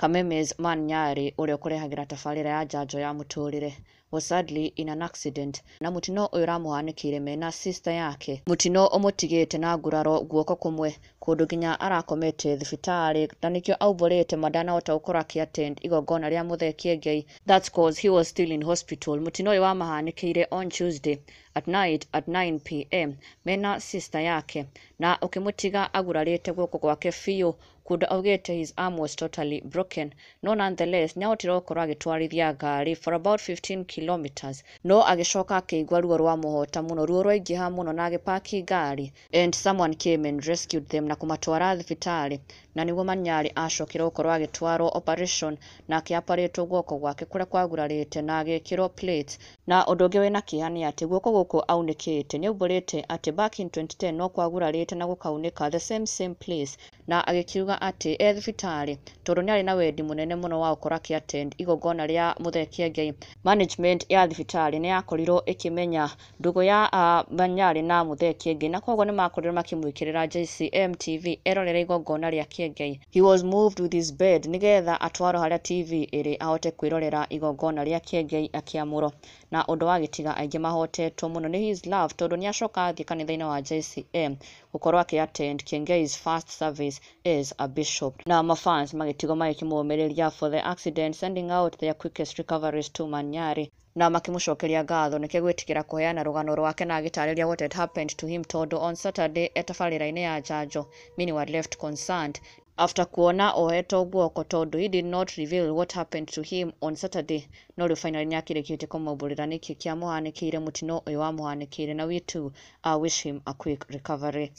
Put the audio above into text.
Kamemes Manyari uria kurehagira tabarira ya njanjo ya muturire was sadly in an accident na mutino uyu ramuhanikire mena sister yake. Mutino umutigite na nguraro guoko kumwe kundu nginya arakomete thibitari na nikio auborete madanahota gukora akiattend igongona ria Muthee Ngai. That's cause he was still in hospital. Mutino uyu wamahanikire on Tuesday at night at 9 p.m. mena sister yake na ukimutiga agurarite guoko gwake fiu kundu augite his arm was totally broken. No nonetheless nyaotira gukorwo agitwarithia ngari for about 15 kilometers no agicoka akigwa ruo rwa muhota muno, ruo rwaingiha muno na agipaki ngari and someone came and rescued them na kumatwara thibitari na niguo Manyari acokire gukorwo agitwarwo operation na akiaparitwo guoko gwake kuria kwagurarite na agikirwo plate. Na undu ungi wina kiha ni ati guoko guku aunikite ni auborete ati back in 2010 no kwagurarite na gukaunika the same place na agikiuga ati thibitari tondu ni ari na wendi munene muno wa gukora akiattend igongona ria Muthee Ngai. Management ya thibitari ni yakorirwo ikimenya ndugu ya Manyari na Muthee Ngai na koguo ni makorirwo makimwikirira JCM TV erorere igongona ria Ngai. He was moved with his bed nigetha atwaro haria TV iri ahote kwirorera igongona ria Ngai akiamuro na undu wagitiga aingi mahotetwo muno ni his love tondu ni acoka athi kanitha-ini wa JCM gukorwo akiattend Ngai's first service as a bishop. Na mafans magitigo magikimumiriria for the accident, sending out their quickest recoveries to Manyari na makimucokeria ngatho nike gwitikira kuheana rugano rwake na agitariria what had happened to him tondu on Saturday etabarira-ini ya njanjo many were left concerned after kuona ohetwo guoko tondu he did not reveal what happened to him on Saturday. No riu finally nyakirikite kumauburira niki kia muhanikire mutino uyu wa muhanikire na we too wish him a quick recovery.